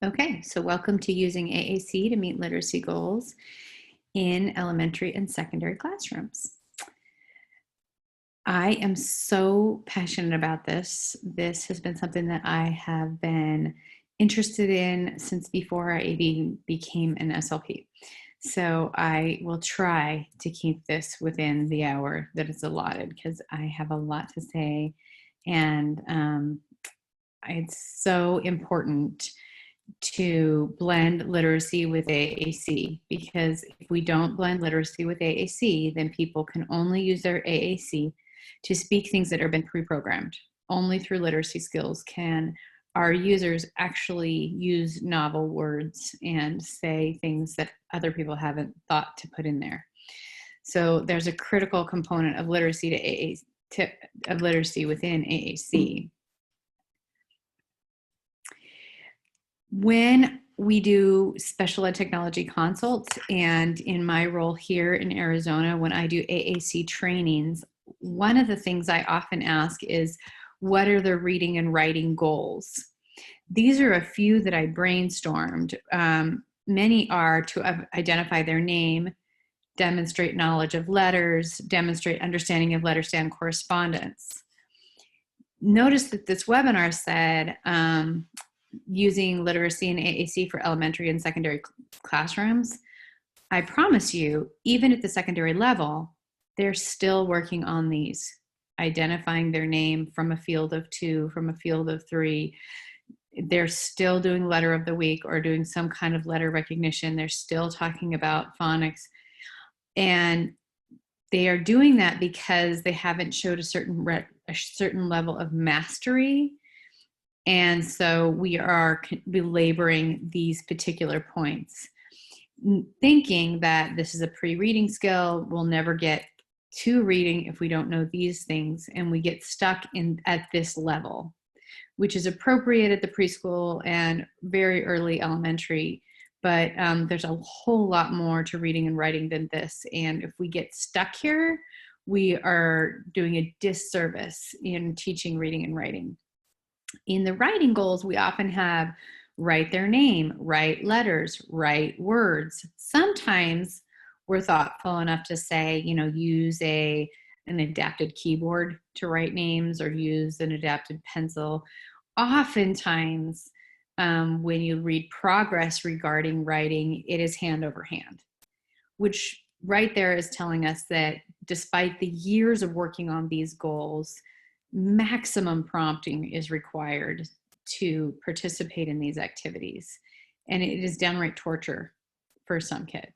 Okay, so welcome to using AAC to meet literacy goals in elementary and secondary classrooms. I am so passionate about this. This has been something that I have been interested in since before I even became an SLP. So I will try to keep this within the hour that is allotted because I have a lot to say, and it's so important to blend literacy with AAC, because if we don't blend literacy with AAC, then people can only use their AAC to speak things that have been pre-programmed. Only through literacy skills can our users actually use novel words and say things that other people haven't thought to put in there. So there's a critical component of literacy to AAC, of literacy within AAC. When we do special ed technology consults, and in my role here in Arizona, when I do AAC trainings, one of the things I often ask is, what are the reading and writing goals? These are a few that I brainstormed. Many are to identify their name, demonstrate knowledge of letters, demonstrate understanding of letter-stand correspondence. Notice that this webinar said, using literacy and AAC for elementary and secondary classrooms. I promise you, even at the secondary level, they're still working on these, identifying their name from a field of 2, from a field of 3. They're still doing letter of the week or doing some kind of letter recognition. They're still talking about phonics. And they are doing that because they haven't showed a certain level of mastery. And so we are belaboring these particular points, thinking that this is a pre-reading skill. We'll never get to reading if we don't know these things, and we get stuck at this level, which is appropriate at the preschool and very early elementary. But there's a whole lot more to reading and writing than this. And if we get stuck here, we are doing a disservice in teaching reading and writing. In the writing goals, we often have write their name, write letters, write words. Sometimes we're thoughtful enough to say, use an adapted keyboard to write names, or use an adapted pencil. Oftentimes, when you read progress regarding writing, it is hand over hand, which right there is telling us that despite the years of working on these goals, maximum prompting is required to participate in these activities. And it is downright torture for some kids.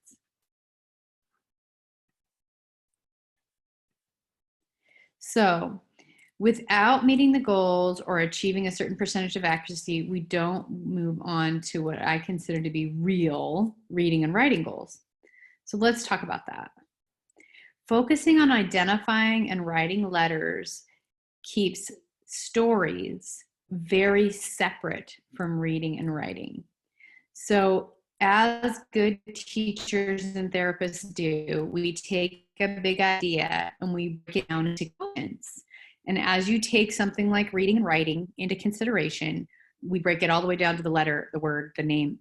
So without meeting the goals or achieving a certain percentage of accuracy, we don't move on to what I consider to be real reading and writing goals. So let's talk about that. Focusing on identifying and writing letters keeps stories very separate from reading and writing. So as good teachers and therapists do, we take a big idea and we break it down into components. And as you take something like reading and writing into consideration, we break it all the way down to the letter, the word, the name.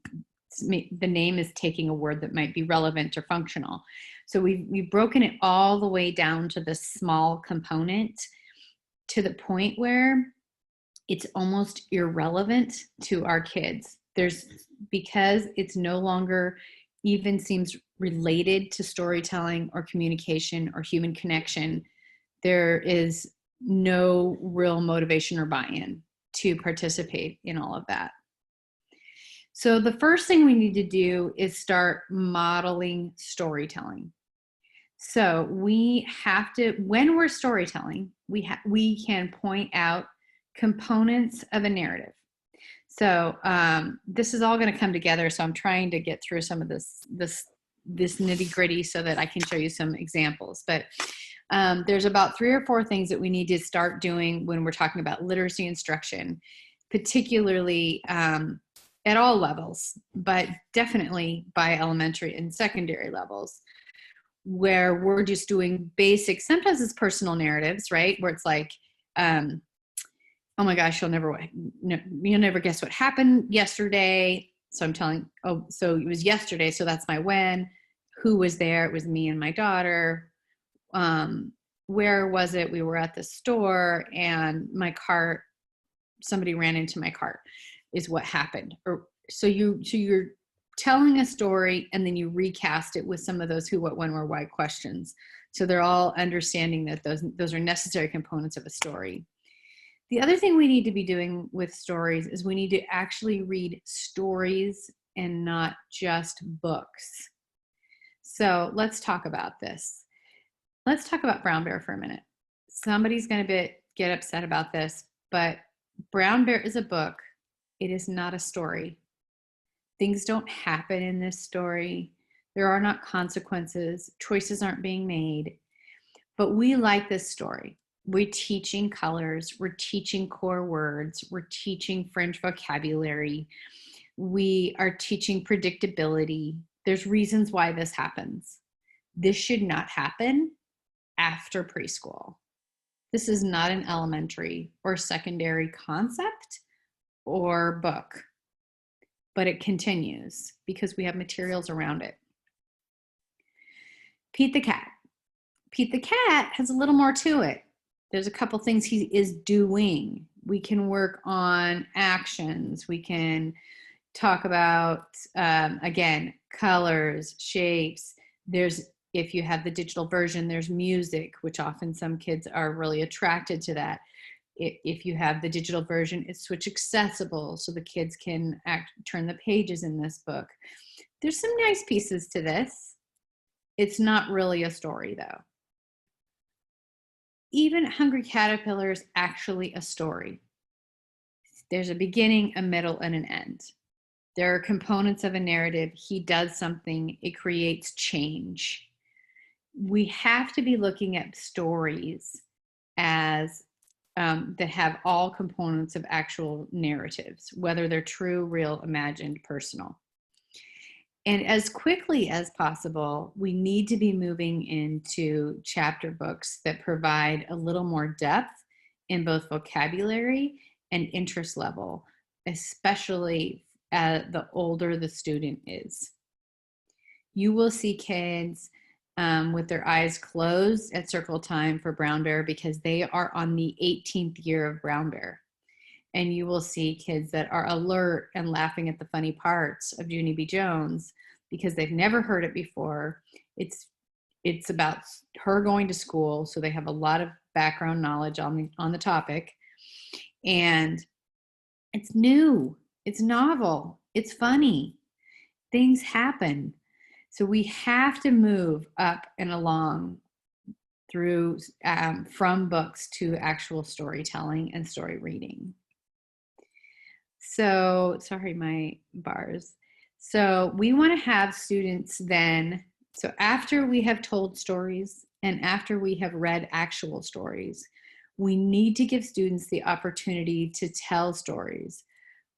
The name is taking a word that might be relevant or functional. So we've broken it all the way down to the small component, to the point where it's almost irrelevant to our kids. Because it's no longer even seems related to storytelling or communication or human connection, there is no real motivation or buy-in to participate in all of that. So the first thing we need to do is start modeling storytelling. So we have to, when we're storytelling, we can point out components of a narrative. So this is all going to come together. So I'm trying to get through some of this nitty gritty so that I can show you some examples. But there's about 3 or 4 things that we need to start doing when we're talking about literacy instruction, particularly at all levels, but definitely by elementary and secondary levels, where we're just doing basic, sometimes it's personal narratives, right? Where it's like, oh my gosh, you'll never guess what happened yesterday. So I'm telling, oh, so it was yesterday. So that's my when. Who was there? It was me and my daughter. Where was it? We were at the store and my cart, somebody ran into my cart is what happened. Or so you're telling a story and then you recast it with some of those who, what, when, where, why questions. So they're all understanding that those are necessary components of a story. The other thing we need to be doing with stories is we need to actually read stories and not just books. So let's talk about this. Let's talk about Brown Bear for a minute. Somebody's going to get upset about this, but Brown Bear is a book. It is not a story. Things don't happen in this story. There are not consequences. Choices aren't being made. But we like this story. We're teaching colors. We're teaching core words. We're teaching fringe vocabulary. We are teaching predictability. There's reasons why this happens. This should not happen after preschool. This is not an elementary or secondary concept or book, but it continues because we have materials around it. Pete the cat. Pete the cat has a little more to it. There's a couple things he is doing. We can work on actions. We can talk about, again, colors, shapes. If you have the digital version, there's music, which often some kids are really attracted to that. If you have the digital version, it's switch accessible so the kids can turn the pages in this book. There's some nice pieces to this. It's not really a story though. Even Hungry Caterpillar is actually a story. There's a beginning, a middle, and an end. There are components of a narrative. He does something, it creates change. We have to be looking at stories as that have all components of actual narratives, whether they're true, real, imagined, personal. And as quickly as possible, we need to be moving into chapter books that provide a little more depth in both vocabulary and interest level, especially the older the student is. You will see kids with their eyes closed at circle time for Brown Bear because they are on the 18th year of Brown Bear. And you will see kids that are alert and laughing at the funny parts of Junie B. Jones because they've never heard it before. It's about her going to school, so they have a lot of background knowledge on the topic. And it's new, it's novel, it's funny. Things happen. So we have to move up and along through from books to actual storytelling and story reading. So, sorry, my bars. So we want to have students then, so after we have told stories and after we have read actual stories, we need to give students the opportunity to tell stories,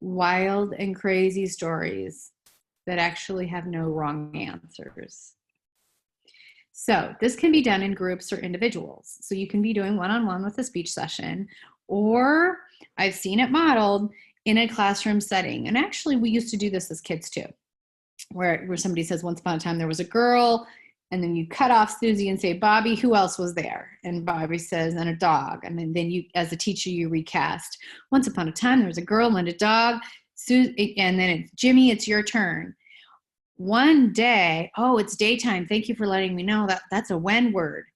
wild and crazy stories that actually have no wrong answers. So this can be done in groups or individuals. So you can be doing one-on-one with a speech session, or I've seen it modeled in a classroom setting. And actually we used to do this as kids too, where somebody says, once upon a time there was a girl, and then you cut off Susie and say, Bobby, who else was there? And Bobby says, and a dog. And then you, as a teacher, you recast. Once upon a time there was a girl and a dog, and then it's Jimmy, it's your turn. One day, oh, it's daytime. Thank you for letting me know that that's a when word.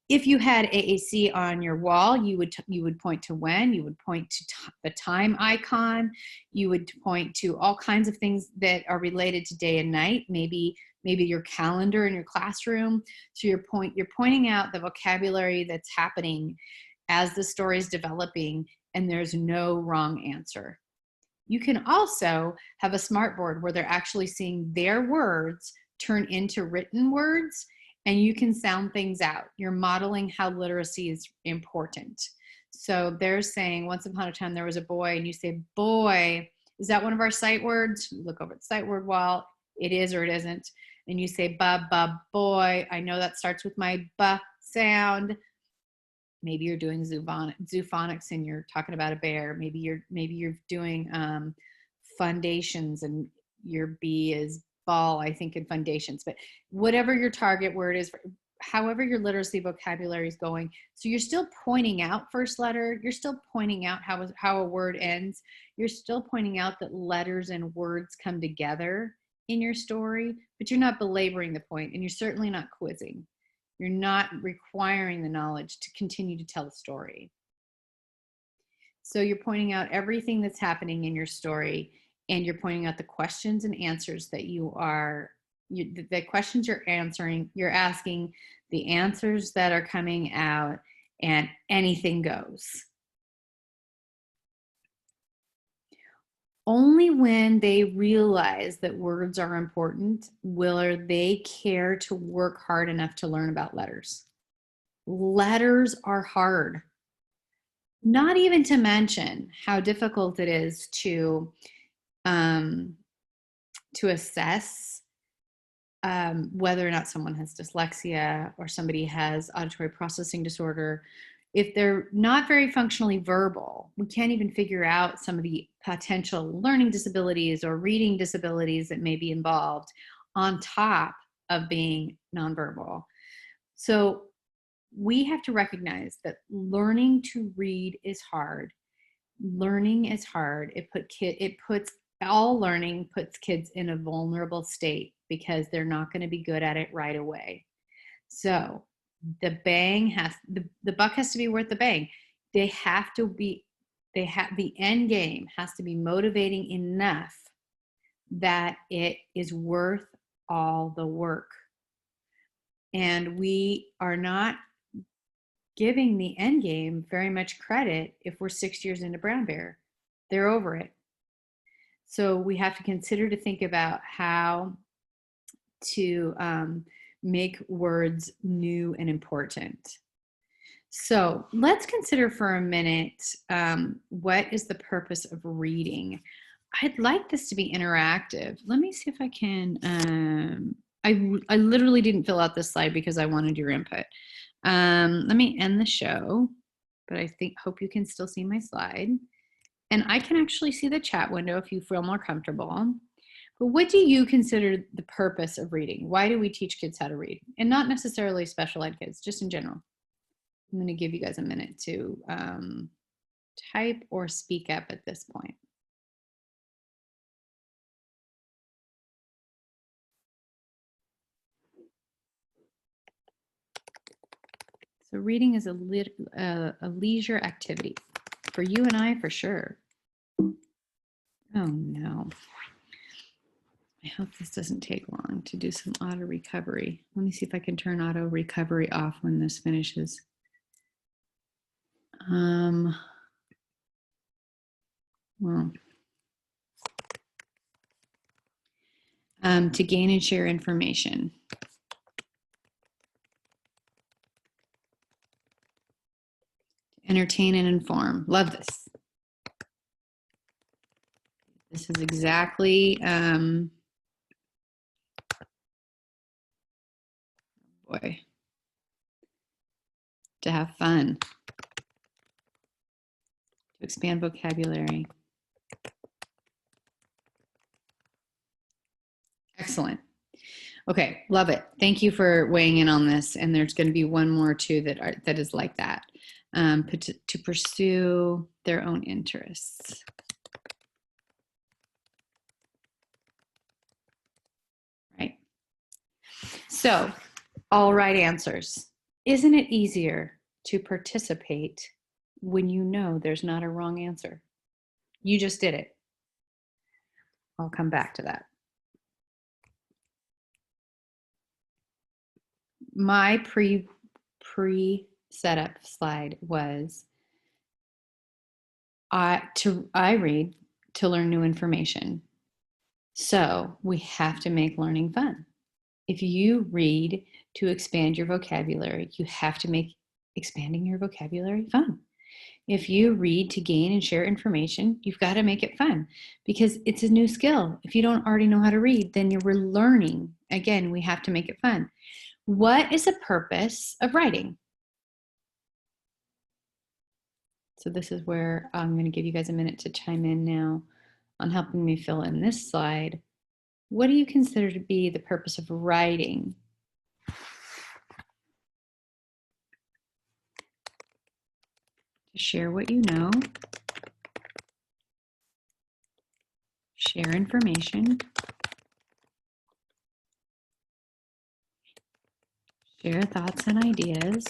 If you had AAC on your wall, you would point to when, you would point to the time icon, you would point to all kinds of things that are related to day and night, maybe your calendar in your classroom. So you're pointing out the vocabulary that's happening as the story is developing, and there's no wrong answer. You can also have a smart board where they're actually seeing their words turn into written words, and you can sound things out. You're modeling how literacy is important. So they're saying, once upon a time there was a boy, and you say, boy, is that one of our sight words? You look over at the sight word wall, it is or it isn't. And you say, boy, I know that starts with my b sound. Maybe you're doing zoophonics and you're talking about a bear. Maybe you're doing fundations and your B is ball, I think, in foundations, but whatever your target word is, however your literacy vocabulary is going. So you're still pointing out first letter. You're still pointing out how a word ends. You're still pointing out that letters and words come together in your story, but you're not belaboring the point, and you're certainly not quizzing. You're not requiring the knowledge to continue to tell the story. So you're pointing out everything that's happening in your story, and you're pointing out the questions and answers that the questions you're answering, you're asking, the answers that are coming out, and anything goes. Only when they realize that words are important will they care to work hard enough to learn about letters. Letters are hard. Not even to mention how difficult it is to assess whether or not someone has dyslexia or somebody has auditory processing disorder. If they're not very functionally verbal, we can't even figure out some of the potential learning disabilities or reading disabilities that may be involved on top of being nonverbal. So we have to recognize that learning to read is hard. Learning is hard. All learning puts kids in a vulnerable state because they're not going to be good at it right away. So the buck has to be worth the bang. The end game has to be motivating enough that it is worth all the work. And we are not giving the end game very much credit if we're 6 years into Brown Bear. They're over it. So we have to consider to think about how to make words new and important. So let's consider for a minute what is the purpose of reading. I'd like this to be interactive. Let me see if I can. I literally didn't fill out this slide because I wanted your input. Let me end the show, but hope you can still see my slide. And I can actually see the chat window if you feel more comfortable. But what do you consider the purpose of reading? Why do we teach kids how to read? And not necessarily special ed kids, just in general. I'm going to give you guys a minute to type or speak up at this point. So reading is a leisure activity for you and I, for sure. Oh no. I hope this doesn't take long to do some auto recovery. Let me see if I can turn auto recovery off when this finishes. To gain and share information. Entertain and inform. Love this. This is exactly, to have fun, to expand vocabulary. Excellent. Okay, love it. Thank you for weighing in on this. And there's going to be one more too that is like that. To pursue their own interests. Right. So, all right answers. Isn't it easier to participate when you know there's not a wrong answer? You just did it. I'll come back to that. My pre-setup slide was I read to learn new information. So we have to make learning fun. If you read to expand your vocabulary, you have to make expanding your vocabulary fun. If you read to gain and share information, you've got to make it fun because it's a new skill. If you don't already know how to read, then you're learning. Again, we have to make it fun. What is the purpose of writing? So this is where I'm going to give you guys a minute to chime in now on helping me fill in this slide What do you consider to be the purpose of writing? To share what you know, share information, share thoughts and ideas,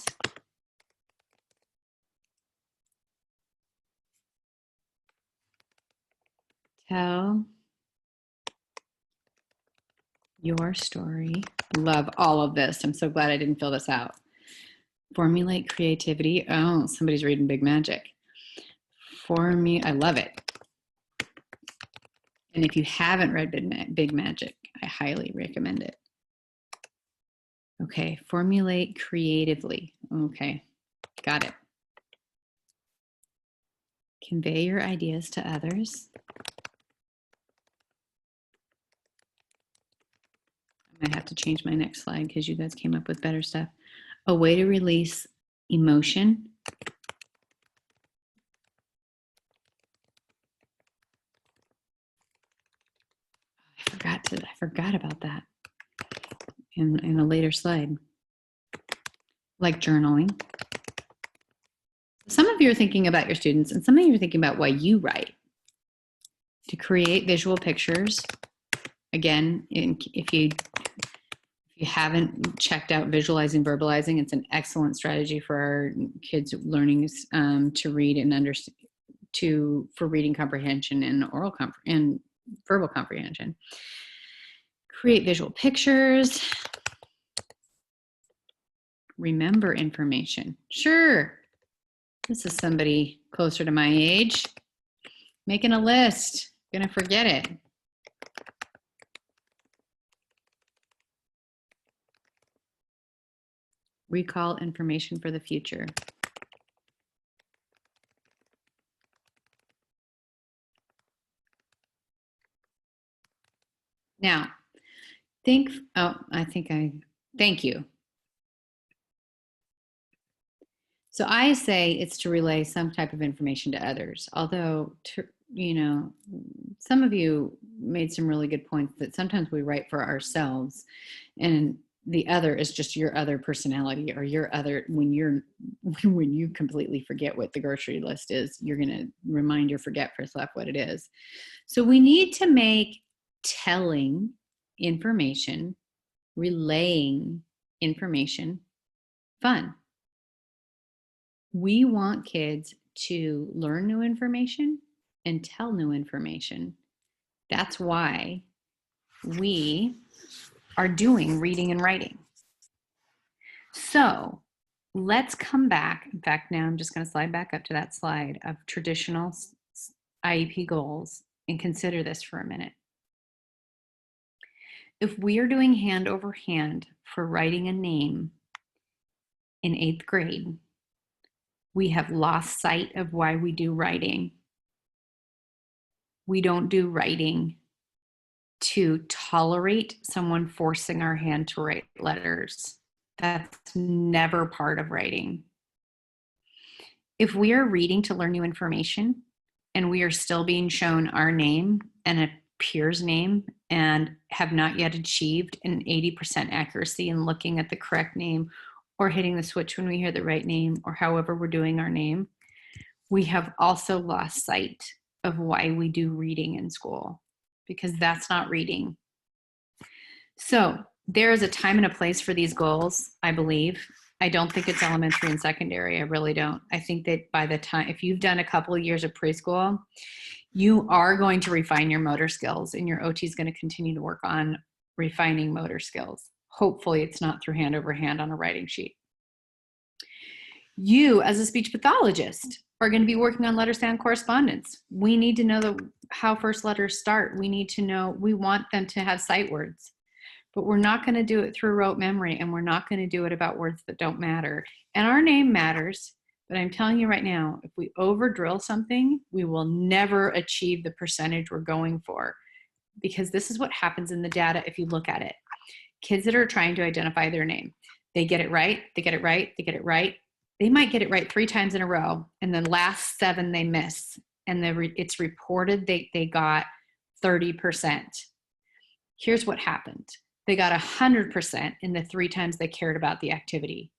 tell your story. Love all of this. I'm so glad I didn't fill this out. Formulate creativity. Oh, somebody's reading Big Magic. I love it. And if you haven't read Big Magic, I highly recommend it. Okay, formulate creatively. Okay, got it. Convey your ideas to others. I might have to change my next slide because you guys came up with better stuff. A way to release emotion. I forgot about that in a later slide. Like journaling. Some of you are thinking about your students, and some of you are thinking about why you write. To create visual pictures. Again, if you haven't checked out visualizing, verbalizing, it's an excellent strategy for our kids learning to read and understand, for reading comprehension and and verbal comprehension. Create visual pictures. Remember information. Sure. This is somebody closer to my age. Making a list. Gonna forget it. Recall information for the future. Now, thank you. So I say it's to relay some type of information to others, although, some of you made some really good points that sometimes we write for ourselves and the other is just your other personality or your other, when you completely forget what the grocery list is, you're going to remind your forgetful what it is. So we need to make telling information, relaying information fun. We want kids to learn new information and tell new information. That's why we are doing reading and writing. So let's come back. In fact, now I'm just going to slide back up to that slide of traditional IEP goals and consider this for a minute. If we are doing hand over hand for writing a name in 8th grade, we have lost sight of why we do writing. We don't do writing to tolerate someone forcing our hand to write letters. That's never part of writing. If we are reading to learn new information and we are still being shown our name and a peer's name and have not yet achieved an 80% accuracy in looking at the correct name or hitting the switch when we hear the right name or however we're doing our name, we have also lost sight of why we do reading in school, because that's not reading. So there is a time and a place for these goals, I believe. I don't think it's elementary and secondary. I really don't. I think that by the time, if you've done a couple of years of preschool, you are going to refine your motor skills and your OT is going to continue to work on refining motor skills. Hopefully it's not through hand over hand on a writing sheet. You, as a speech pathologist, are going to be working on letter sound correspondence. We need to know how first letters start. We need to know, we want them to have sight words, but we're not going to do it through rote memory, and we're not going to do it about words that don't matter. And our name matters, but I'm telling you right now, if we over drill something, we will never achieve the percentage we're going for, because this is what happens in the data if you look at it. Kids that are trying to identify their name, they get it right, they get it right, they get it right. They might get it right 3 times in a row, and the last 7 they miss, and it's reported they got 30%. Here's what happened. They got 100% in the 3 times they cared about the activity,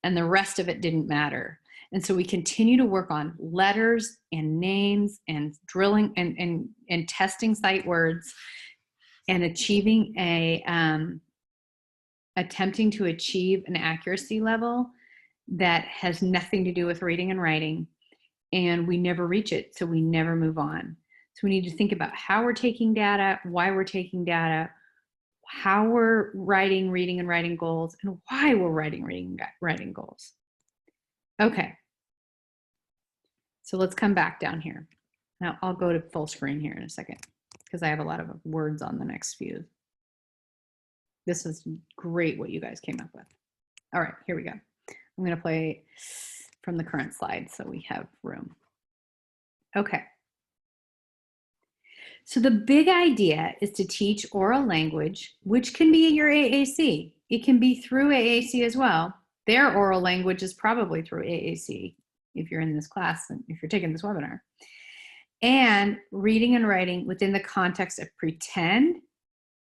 and the rest of it didn't matter. And so we continue to work on letters and names and drilling and testing sight words and achieving attempting to achieve an accuracy level that has nothing to do with reading and writing. And we never reach it, so we never move on. So we need to think about how we're taking data, why we're taking data, how we're writing reading and writing goals, and why we're writing reading and writing goals. Okay, so let's come back down here. Now I'll go to full screen here in a second because I have a lot of words on the next few. This is great what you guys came up with. All right, here we go. I'm going to play from the current slide so we have room. Okay. So the big idea is to teach oral language, which can be your AAC. It can be through AAC as well. Their oral language is probably through AAC if you're in this class and if you're taking this webinar. And reading and writing within the context of pretend,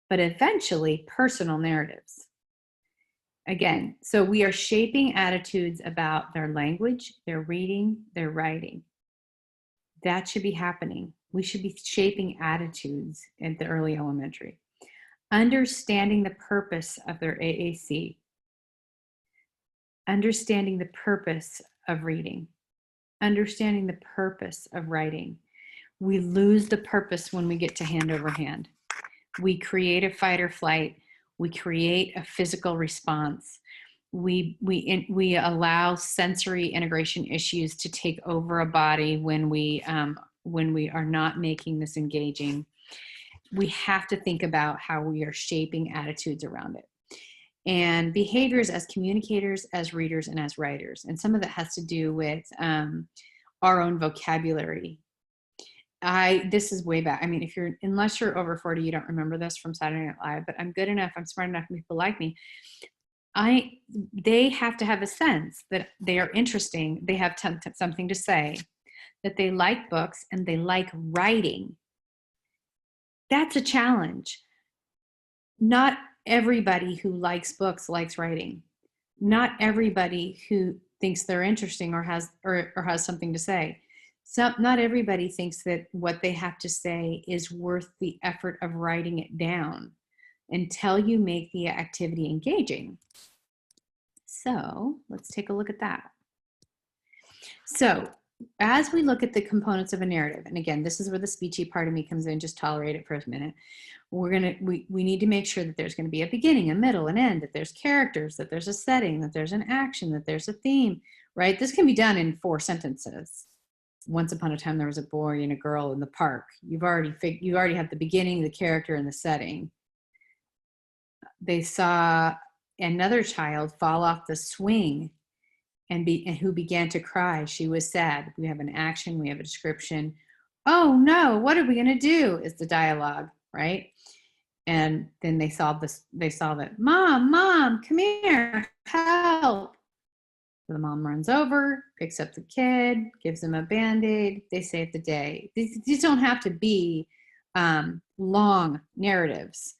but eventually personal narratives. Again, so we are shaping attitudes about their language, their reading, their writing. That should be happening. We should be shaping attitudes at the early elementary. Understanding the purpose of their AAC. Understanding the purpose of reading. Understanding the purpose of writing. We lose the purpose when we get to hand over hand. We create a fight or flight. We create a physical response. We allow sensory integration issues to take over a body when we are not making this engaging. We have to think about how we are shaping attitudes around it. And behaviors as communicators, as readers, and as writers. And some of that has to do with our own vocabulary. This is way back. I mean, unless you're over 40, you don't remember this from Saturday Night Live, but I'm good enough, I'm smart enough, and people like me. They have to have a sense that they are interesting, they have something to say, that they like books, and they like writing. That's a challenge. Not everybody who likes books likes writing. Not everybody who thinks they're interesting or has something to say. Not everybody thinks that what they have to say is worth the effort of writing it down until you make the activity engaging. So let's take a look at that. So as we look at the components of a narrative, and again, this is where the speechy part of me comes in, just tolerate it for a minute. We need to make sure that there's going to be a beginning, a middle, an end, that there's characters, that there's a setting, that there's an action, that there's a theme, right? This can be done in 4 sentences. Once upon a time, there was a boy and a girl in the park. You already have the beginning, the character, and the setting. They saw another child fall off the swing and who began to cry. She was sad. We have an action, we have a description. Oh no, what are we going to do? Is the dialogue, right? And then they saw that, mom, come here, help. So the mom runs over, picks up the kid, gives him a Band-Aid. They save the day. These don't have to be long narratives.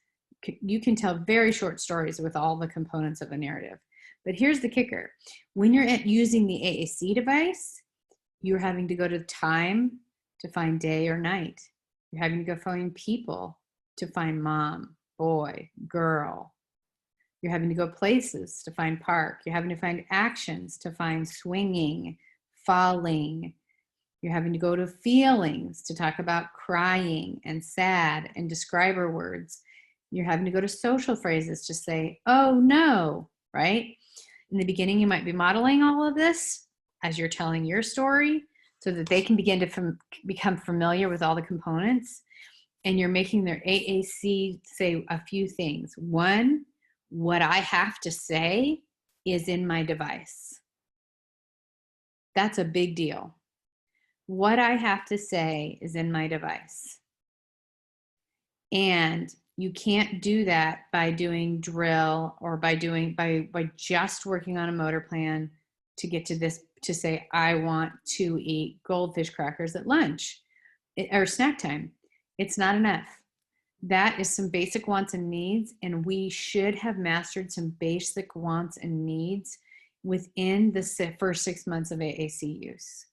You can tell very short stories with all the components of a narrative. But here's the kicker. When you're using the AAC device, you're having to go to time to find day or night. You're having to go find people to find mom, boy, girl. You're having to go places to find park. You're having to find actions to find swinging, falling. You're having to go to feelings to talk about crying and sad and describer words. You're having to go to social phrases to say, oh no, right? In the beginning, you might be modeling all of this as you're telling your story so that they can begin to become familiar with all the components. And you're making their AAC say a few things. One, what I have to say is in my device. That's a big deal. What I have to say is in my device. And you can't do that by doing drill or by just working on a motor plan to get to this, to say, I want to eat goldfish crackers at lunch or snack time. It's not enough. That is some basic wants and needs, and we should have mastered some basic wants and needs within the first 6 months of AAC use.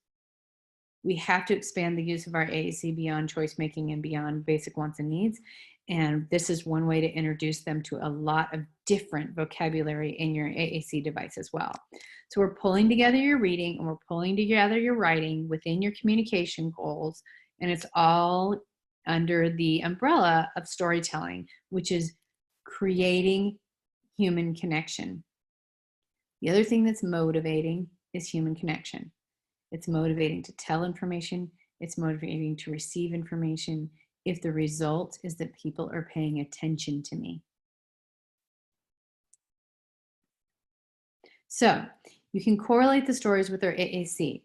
We have to expand the use of our AAC beyond choice making and beyond basic wants and needs. And this is one way to introduce them to a lot of different vocabulary in your AAC device as well. So we're pulling together your reading and we're pulling together your writing within your communication goals. And it's all under the umbrella of storytelling, which is creating human connection. The other thing that's motivating is human connection. It's motivating to tell information. It's motivating to receive information if the result is that people are paying attention to me. So you can correlate the stories with their AAC.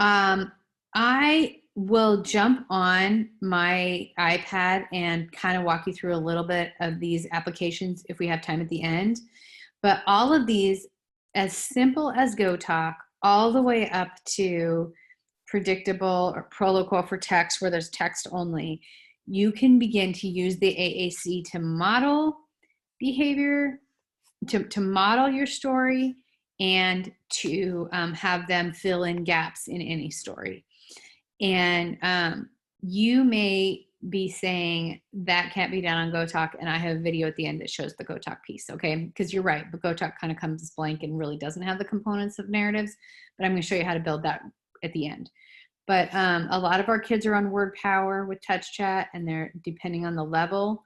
I will jump on my iPad and kind of walk you through a little bit of these applications if we have time at the end. But all of these, as simple as Go Talk, all the way up to predictable or proloquo for text where there's text only, you can begin to use the AAC to model behavior, to model your story, and to have them fill in gaps in any story. And you may be saying that can't be done on Go Talk, and I have a video at the end that shows the Go Talk piece, okay? Because you're right, but Go Talk kind of comes blank and really doesn't have the components of narratives, but I'm going to show you how to build that at the end. But a lot of our kids are on word power with touch chat, and they're, depending on the level,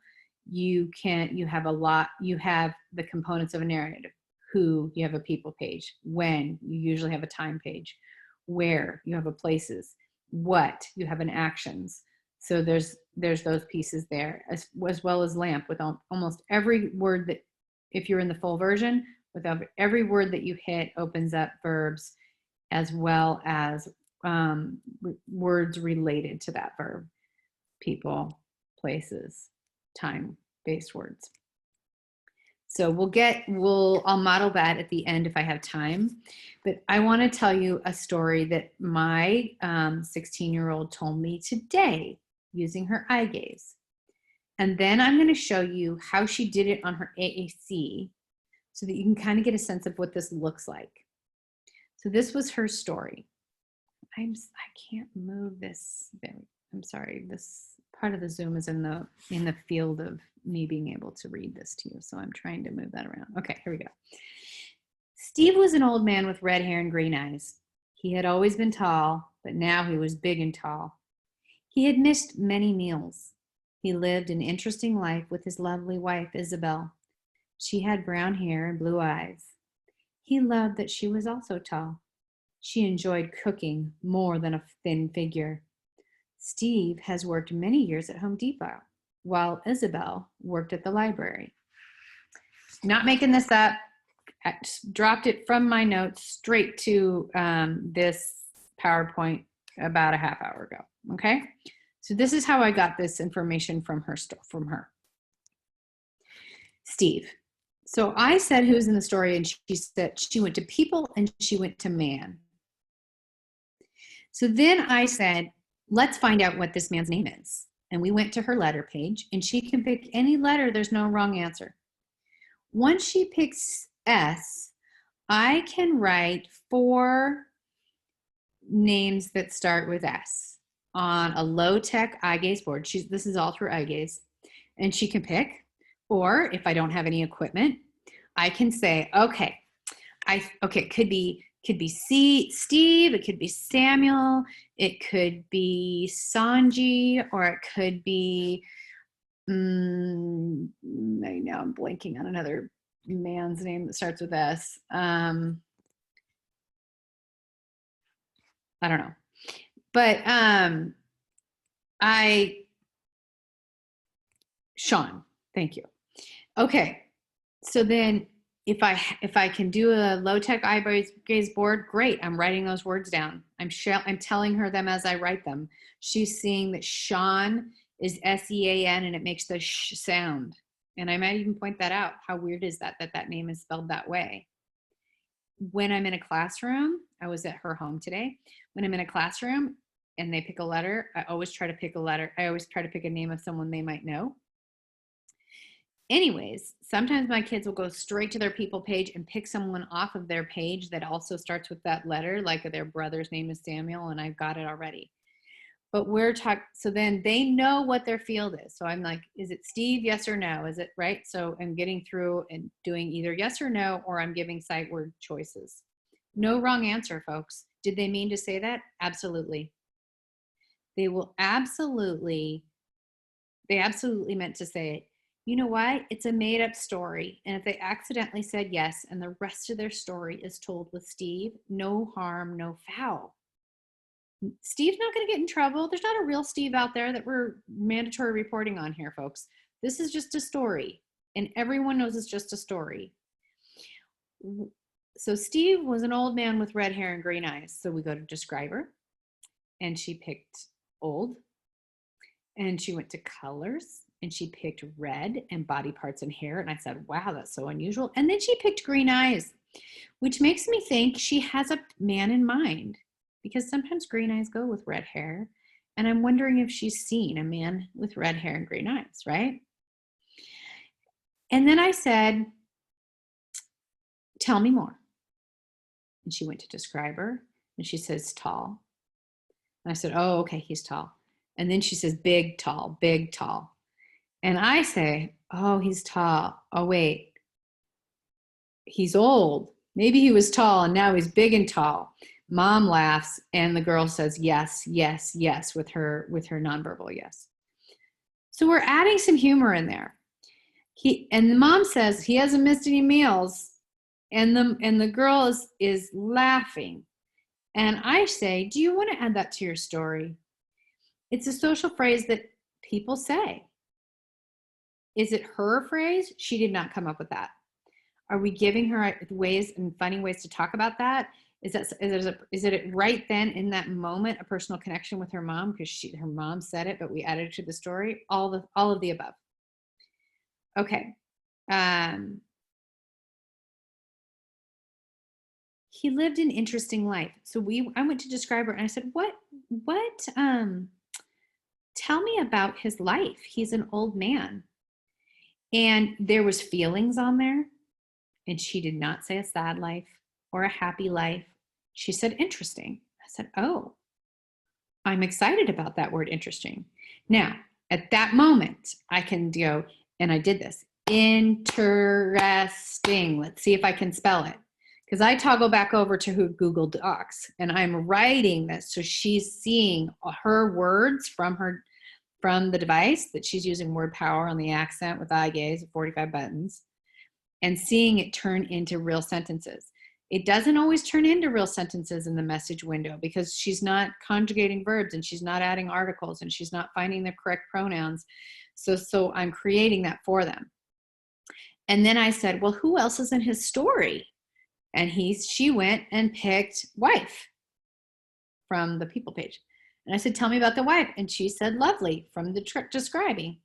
you have the components of a narrative. Who, you have a people page. When, you usually have a time page. Where, you have a places. What, you have an actions. So there's those pieces there, as well as lamp, with almost every word that, if you're in the full version, with every word that you hit opens up verbs as well as words related to that verb. People, places, time-based words. So I'll model that at the end if I have time. But I want to tell you a story that my 16-year-old told me today using her eye gaze. And then I'm going to show you how she did it on her AAC so that you can kind of get a sense of what this looks like. So this was her story. I can't move this. I'm sorry. This part of the Zoom is in the field of me being able to read this to you. So I'm trying to move that around. Okay, here we go. Steve was an old man with red hair and green eyes. He had always been tall, but now he was big and tall. He had missed many meals. He lived an interesting life with his lovely wife, Isabel. She had brown hair and blue eyes. He loved that she was also tall. She enjoyed cooking more than a thin figure. Steve has worked many years at Home Depot, while Isabel worked at the library. Not making this up. I dropped it from my notes straight to this PowerPoint about a half hour ago. Okay, so this is how I got this information from her. Steve. So I said who was in the story, and she said she went to people and she went to man. So then I said, let's find out what this man's name is. And we went to her letter page, and she can pick any letter. There's no wrong answer. Once she picks S, I can write 4 names that start with S on a low-tech eye gaze board. This is all through eye gaze. And she can pick, or if I don't have any equipment, I can say, okay, it could be Steve, it could be Samuel, it could be Sanji, or it could be, now I'm blanking on another man's name that starts with S. I don't know. But Sean, thank you. Okay, so then if I can do a low-tech eye gaze board, great. I'm writing those words down. I'm telling her them as I write them. She's seeing that Sean is S-E-A-N, and it makes the sh sound. And I might even point that out. How weird is that name is spelled that way? When I'm in a classroom, I was at her home today. When I'm in a classroom and they pick a letter, I always try to pick a letter. I always try to pick a name of someone they might know. Anyways, sometimes my kids will go straight to their people page and pick someone off of their page that also starts with that letter, like their brother's name is Samuel, and I've got it already. But we're talking, so then they know what their field is. So I'm like, is it Steve? Yes or no? Is it right? So I'm getting through and doing either yes or no, or I'm giving sight word choices. No wrong answer, folks. Did they mean to say that? Absolutely. They absolutely meant to say it. You know why? It's a made up story. And if they accidentally said yes and the rest of their story is told with Steve, no harm, no foul. Steve's not going to get in trouble. There's not a real Steve out there that we're mandatory reporting on here, folks. This is just a story, and everyone knows it's just a story. So Steve was an old man with red hair and green eyes. So we go to describer, and she picked old, and she went to colors, and she picked red and body parts and hair. And I said, wow, that's so unusual. And then she picked green eyes, which makes me think she has a man in mind, because sometimes green eyes go with red hair. And I'm wondering if she's seen a man with red hair and green eyes, right? And then I said, tell me more. And she went to describe her, and she says, tall. And I said, oh, okay, he's tall. And then she says, big, tall, big, tall. And I say, oh, he's tall. Oh, wait, he's old. Maybe he was tall and now he's big and tall. Mom laughs, and the girl says yes, yes, yes with her nonverbal yes. So we're adding some humor in there. And the mom says he hasn't missed any meals, and the girl is laughing. And I say, do you want to add that to your story? It's a social phrase that people say. Is it her phrase? She did not come up with that. Are we giving her ways and finding ways to talk about that? Is it right then in that moment a personal connection with her mom because her mom said it, but we added it to the story? All of the above. Okay. He lived an interesting life. So I went to describe her, and I said, what tell me about his life. He's an old man. And there was feelings on there, and she did not say a sad life or a happy life. She said interesting. I said, oh, I'm excited about that word interesting. Now, at that moment, I can go, and I did this. Interesting. Let's see if I can spell it. Because I toggle back over to Google Docs, and I'm writing this. So she's seeing her words from the device that she's using word power on the accent with eye gaze, 45 buttons, and seeing it turn into real sentences. It doesn't always turn into real sentences in the message window because she's not conjugating verbs, and she's not adding articles, and she's not finding the correct pronouns. So I'm creating that for them. And then I said, well, who else is in his story? And she went and picked wife from the people page. And I said, tell me about the wife. And she said, lovely, from the describing.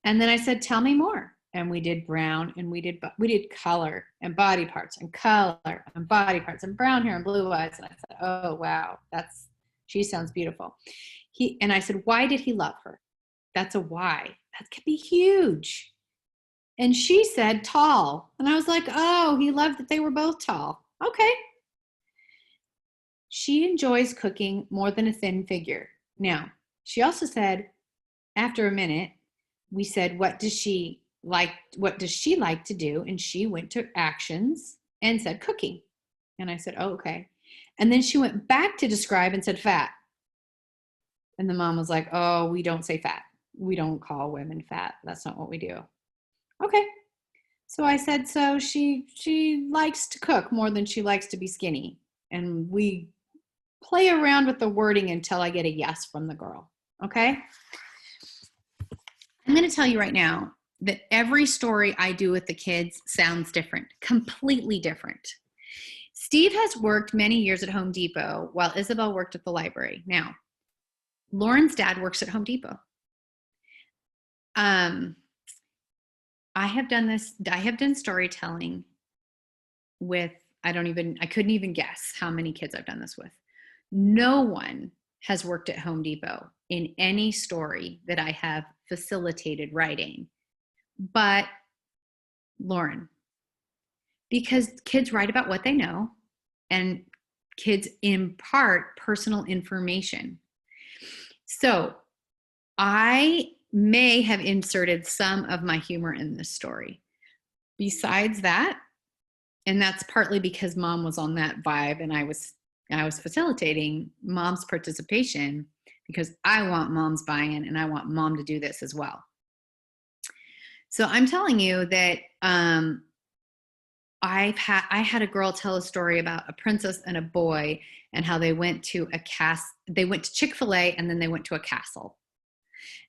And then I said, tell me more. And we did brown, and we did color and body parts and color and body parts and brown hair and blue eyes. And I said, oh, wow, she sounds beautiful. And I said, why did he love her? That's a why. That could be huge. And she said tall. And I was like, oh, he loved that they were both tall. Okay. She enjoys cooking more than a thin figure. Now, she also said, after a minute, we said, what does she like to do? And she went to actions and said cooking. And I said, oh, okay. And then she went back to describe and said fat. And the mom was like, oh, we don't say fat. We don't call women fat. That's not what we do. Okay. So I said, so she likes to cook more than she likes to be skinny. And we play around with the wording until I get a yes from the girl. Okay. I'm going to tell you right now that every story I do with the kids sounds different, completely different. Steve has worked many years at Home Depot while Isabel worked at the library. Now, Lauren's dad works at Home Depot. I have done storytelling with, I couldn't even guess how many kids I've done this with. No one has worked at Home Depot in any story that I have facilitated writing but Lauren, because kids write about what they know and kids impart personal information. So I may have inserted some of my humor in this story. Besides that, and that's partly because mom was on that vibe and I was facilitating mom's participation because I want mom's buy-in and I want mom to do this as well. So I'm telling you that I had a girl tell a story about a princess and a boy and how they went to Chick-fil-A and then they went to a castle.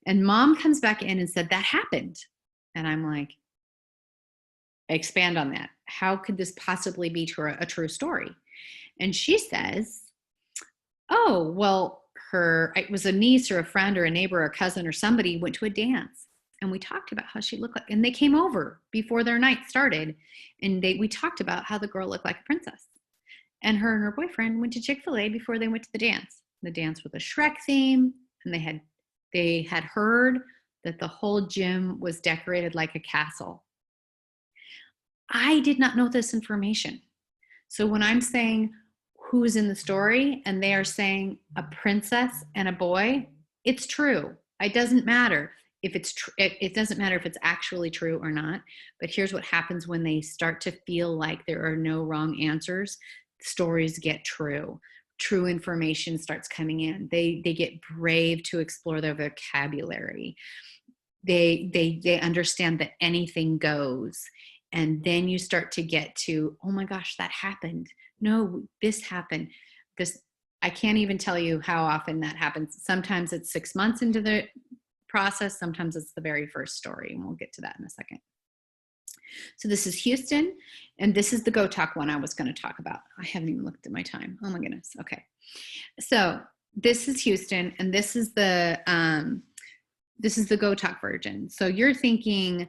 And mom comes back in and said that happened. And I'm like, expand on that. How could this possibly be a true story? And she says, oh, well, it was a niece or a friend or a neighbor or a cousin or somebody went to a dance. And we talked about how she looked like, and they came over before their night started. And we talked about how the girl looked like a princess. And her boyfriend went to Chick-fil-A before they went to the dance. The dance with a Shrek theme. And they had heard that the whole gym was decorated like a castle. I did not know this information. So when I'm saying who's in the story and they are saying a princess and a boy, it's true. It doesn't matter if it's it doesn't matter if it's actually true or not. But here's what happens when they start to feel like there are no wrong answers. Stories get true. True information starts coming in. They get brave to explore their vocabulary. They understand that anything goes. And then you start to get to, oh my gosh, that happened. No, this happened. I can't even tell you how often that happens. Sometimes it's 6 months into the process. Sometimes it's the very first story. And we'll get to that in a second. So this is Houston. And this is the Go Talk one I was going to talk about. I haven't even looked at my time. Oh my goodness. Okay. So this is Houston. And this is the Go Talk version. So you're thinking,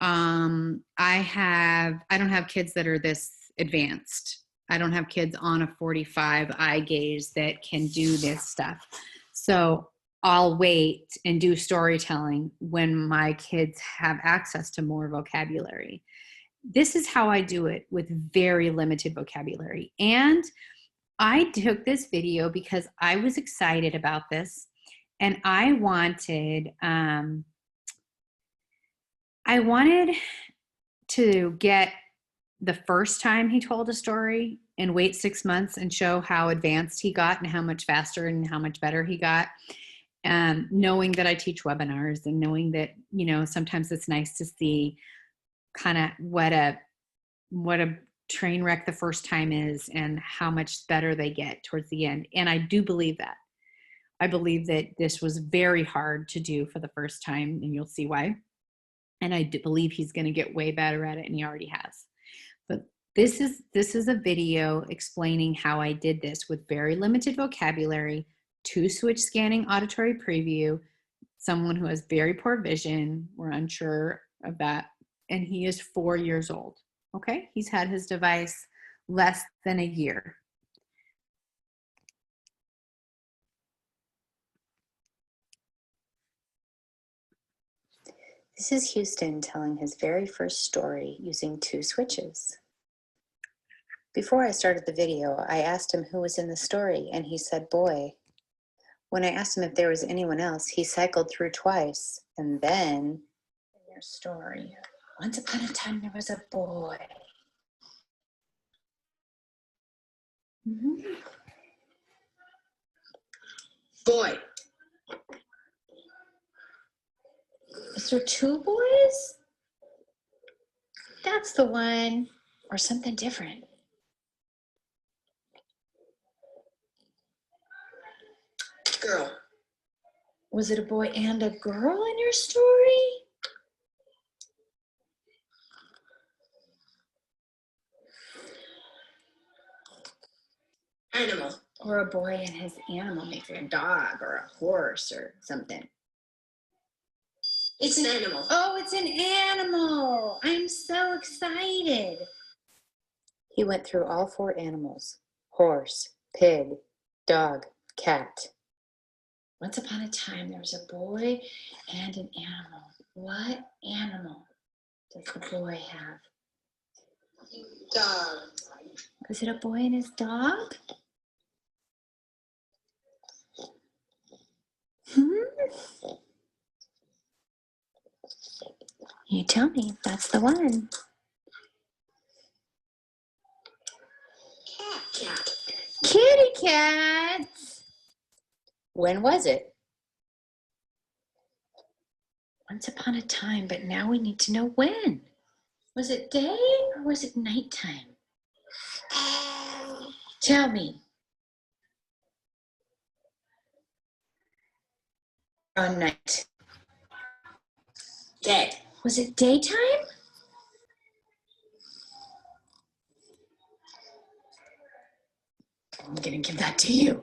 I don't have kids that are this advanced. I don't have kids on a 45 eye gaze that can do this stuff. So I'll wait and do storytelling when my kids have access to more vocabulary. This is how I do it with very limited vocabulary. And I took this video because I was excited about this and I wanted to get the first time he told a story and wait 6 months and show how advanced he got and how much faster and how much better he got. Knowing that I teach webinars and knowing that, sometimes it's nice to see kind of what a train wreck the first time is and how much better they get towards the end. And I do believe that. I believe that this was very hard to do for the first time, and you'll see why. And I do believe he's going to get way better at it, and he already has. But this is a video explaining how I did this with very limited vocabulary, 2-switch scanning auditory preview, someone who has very poor vision, we're unsure of that, and he is 4 years old. Okay, he's had his device less than a year. This is Houston telling his very first story using 2 switches. Before I started the video, I asked him who was in the story, and he said, boy. When I asked him if there was anyone else, he cycled through twice, and then, in your story, once upon a time there was a boy. Boy. Is there 2 boys? That's the one. Or something different. Girl. Was it a boy and a girl in your story? Animal. Or a boy and his animal, maybe a dog or a horse or something. It's an animal. Oh, it's an animal. I'm so excited. He went through all 4 animals. Horse, pig, dog, cat. Once upon a time, there was a boy and an animal. What animal? does the boy have? Dog. Is it a boy and his dog? You tell me if that's the one. Cat. Kitty cat. When was it? Once upon a time, but now we need to know when. Was it day or was it nighttime? Tell me. Or night. Day. Was it daytime? I'm gonna give that to you.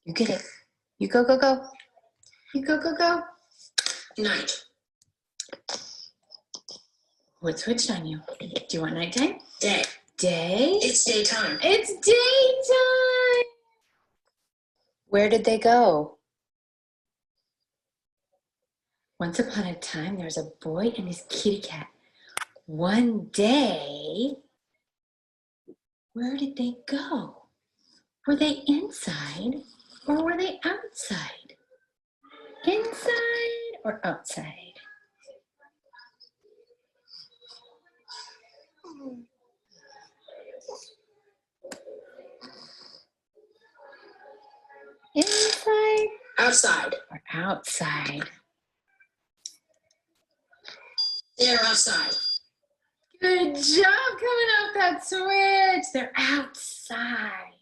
You get it. You go, go, go. You go, go, go. Night. What switched on you? Do you want nighttime? Day. Day? It's daytime. It's daytime. Where did they go? Once upon a time, there was a boy and his kitty cat. One day, where did they go? Were they inside or were they outside? Inside or outside? Inside Outside. or outside? They're outside. Good job coming up that switch. They're outside.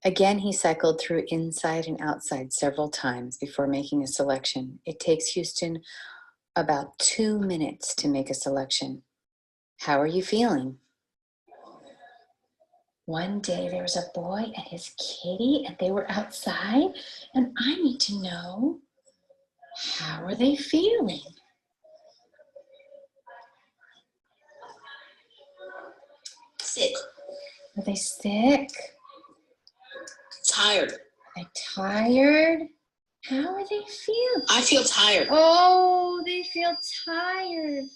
Again, he cycled through inside and outside several times before making a selection. It takes Houston about 2 minutes to make a selection. How are you feeling? One day there was a boy and his kitty and they were outside, and I need to know, how are they feeling? Sick. Are they sick? Tired. Are they tired? How are they feeling? I feel tired. Oh, they feel tired.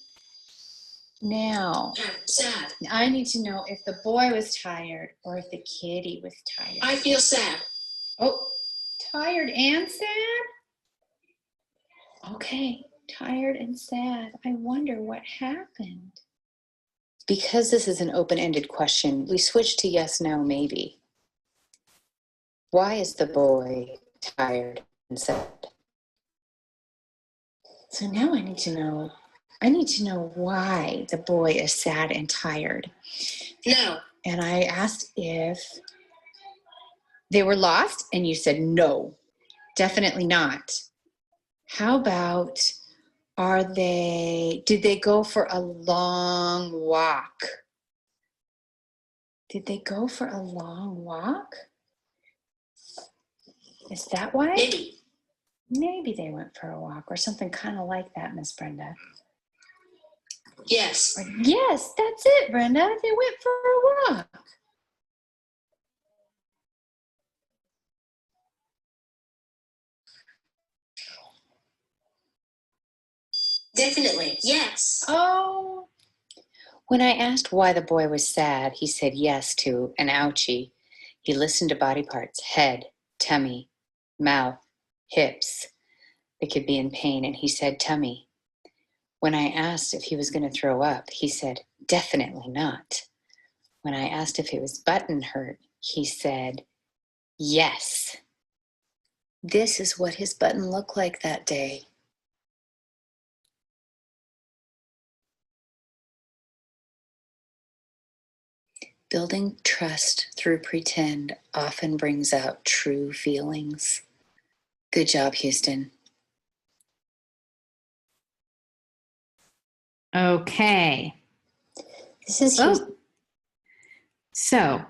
Now, Sad. I need to know if the boy was tired or if the kitty was tired. I feel sad. Oh, tired and sad? Okay, tired and sad. I wonder what happened. Because this is an open-ended question, we switch to yes, no, maybe. Why is the boy tired and sad? So now I need to know why the boy is sad and tired. No. And I asked if they were lost, and you said no, definitely not. How about, did they go for a long walk? Did they go for a long walk? Is that why? Maybe. Maybe they went for a walk or something kind of like that, Miss Brenda. Yes. Yes, that's it, Brenda. They went for a walk. Definitely. Yes. Oh. When I asked why the boy was sad, he said yes to an ouchie. He listened to body parts, head, tummy, mouth, hips. They could be in pain, and he said tummy. When I asked if he was going to throw up, he said definitely not. When I asked if his button hurt, he said yes. This is what his button looked like that day. Building trust through pretend often brings out true feelings. Good job, Houston. Okay. This is Houston. So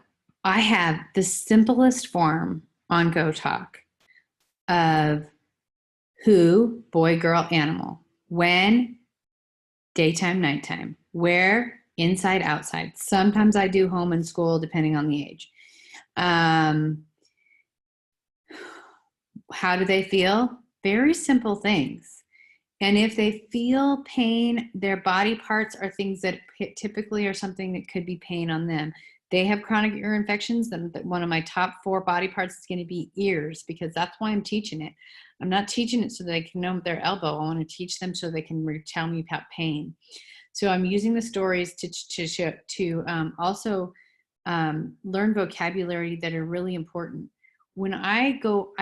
I have the simplest form on GoTalk of who, boy, girl, animal. When, daytime, nighttime. Where, inside, outside. Sometimes I do home and school, depending on the age. How do they feel? Very simple things. And if they feel pain, their body parts are things that typically are something that could be pain on them. They have chronic ear infections, then one of my top 4 body parts is going to be ears, because that's why I'm teaching it. I'm not teaching it so they can know their elbow. I want to teach them so they can tell me about pain. So I'm using the stories to also learn vocabulary that are really important. When I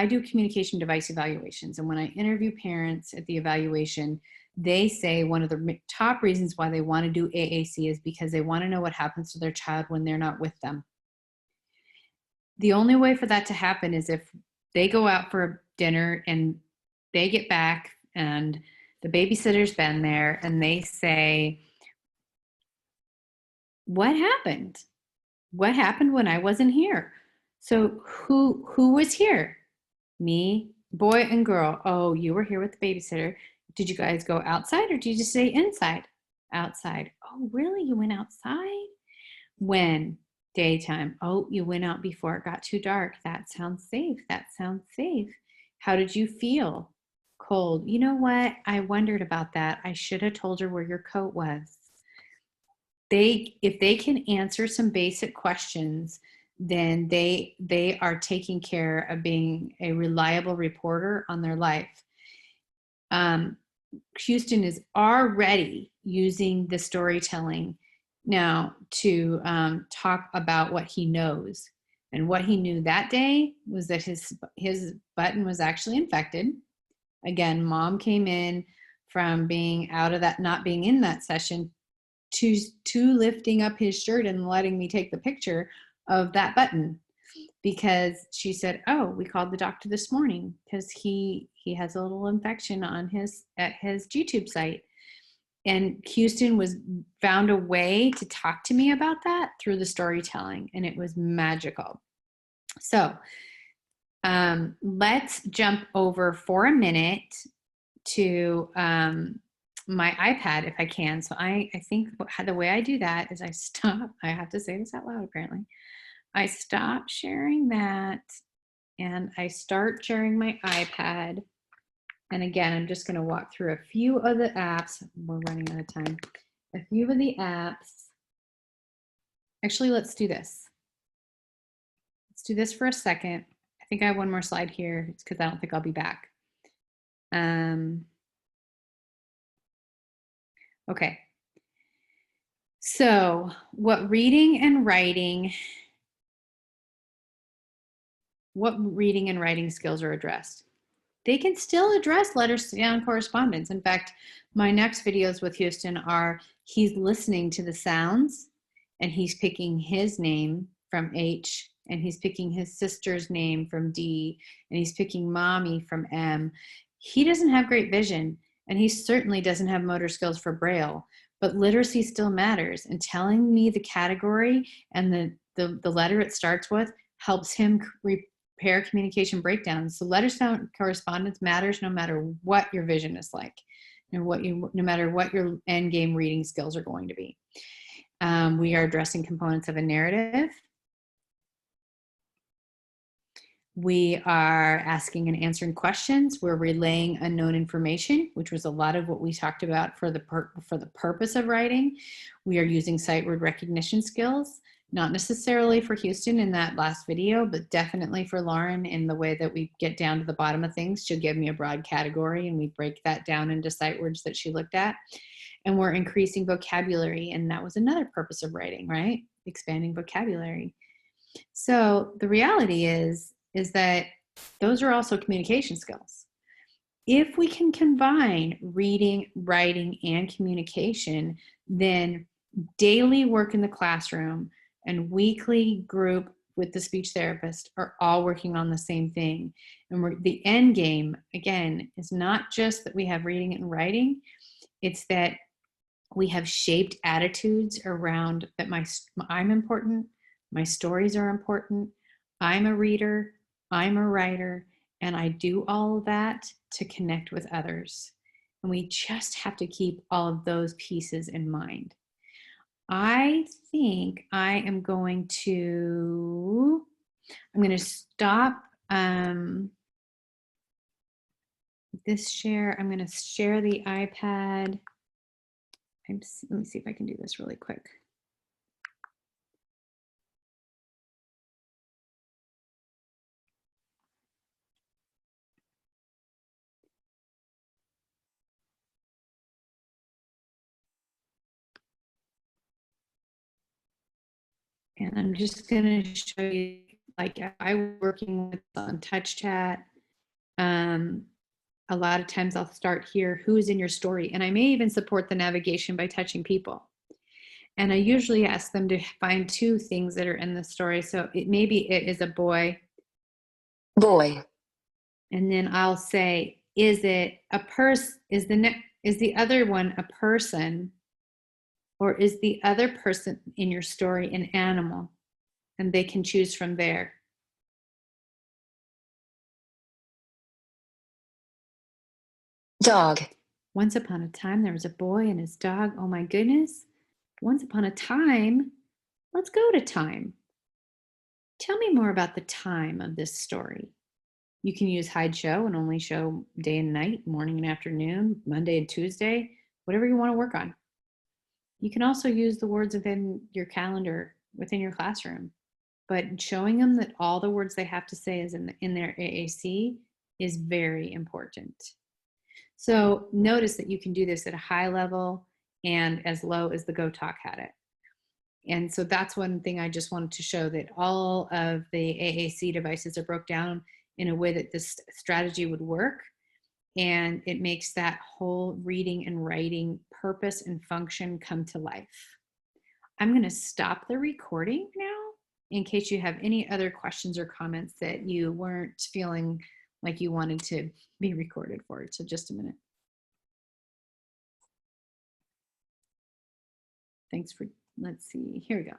do communication device evaluations, and when I interview parents at the evaluation, they say one of the top reasons why they want to do AAC is because they want to know what happens to their child when they're not with them. The only way for that to happen is if they go out for dinner and they get back and the babysitter's been there and they say, "What happened? What happened when I wasn't here?" So who was here? Me, boy and girl. Oh, you were here with the babysitter. Did you guys go outside or did you just stay inside? Outside. Oh, really? You went outside? When? Daytime. Oh, you went out before it got too dark. That sounds safe. That sounds safe. How did you feel? Cold. You know what? I wondered about that. I should have told her where your coat was. If they can answer some basic questions, then they are taking care of being a reliable reporter on their life. Houston is already using the storytelling now to talk about what he knows. And what he knew that day was that his button was actually infected. Again, mom came in from being out of that, not being in that session, to lifting up his shirt and letting me take the picture of that button, because she said, "Oh, we called the doctor this morning because he has a little infection on at his G-tube site." And Houston found a way to talk to me about that through the storytelling, and it was magical. So let's jump over for a minute to my iPad if I can. So I think the way I do that is I stop. I have to say this out loud apparently. I stop sharing that and I start sharing my iPad. And again, I'm just going to walk through a few of the apps. We're running out of time. A few of the apps. Actually, let's do this. Let's do this for a second. I think I have one more slide here. It's because I don't think I'll be back. Okay. So what reading and writing skills are addressed? They can still address letters and correspondence. In fact, my next videos with Houston are he's listening to the sounds and he's picking his name from H, and he's picking his sister's name from D, and he's picking mommy from M. He doesn't have great vision, and he certainly doesn't have motor skills for Braille, but literacy still matters, and telling me the category and the letter it starts with helps him repair communication breakdowns. So letter sound correspondence matters no matter what your vision is like, and no matter what your end game reading skills are going to be. We are addressing components of a narrative. We are asking and answering questions. We're relaying unknown information, which was a lot of what we talked about for the purpose of writing. We are using sight word recognition skills, not necessarily for Houston in that last video, but definitely for Lauren in the way that we get down to the bottom of things. She'll give me a broad category and we break that down into sight words that she looked at. And we're increasing vocabulary, and that was another purpose of writing, right? Expanding vocabulary. So the reality is that those are also communication skills. If we can combine reading, writing, and communication, then daily work in the classroom and weekly group with the speech therapist are all working on the same thing. And the end game, again, is not just that we have reading and writing, it's that we have shaped attitudes around that I'm important, my stories are important, I'm a reader, I'm a writer, and I do all of that to connect with others. And we just have to keep all of those pieces in mind. I think I'm going to stop this share, I'm going to share the iPad. Let me see if I can do this really quick. And I'm just going to show you, like I'm working with on touch chat. A lot of times I'll start here, who's in your story? And I may even support the navigation by touching people. And I usually ask them to find two things that are in the story. So maybe it is a boy. Boy. And then I'll say, is it a person? Is the other one a person? Or is the other person in your story an animal? And they can choose from there. Dog. Once upon a time, there was a boy and his dog. Oh my goodness. Once upon a time, let's go to time. Tell me more about the time of this story. You can use hide show and only show day and night, morning and afternoon, Monday and Tuesday, whatever you want to work on. You can also use the words within your calendar, within your classroom, but showing them that all the words they have to say is in their AAC is very important. So notice that you can do this at a high level and as low as the Go Talk had it. And so that's one thing I just wanted to show, that all of the AAC devices are broke down in a way that this strategy would work. And it makes that whole reading and writing purpose and function come to life. I'm going to stop the recording now in case you have any other questions or comments that you weren't feeling like you wanted to be recorded for. So just a minute. Thanks for, let's see, here we go.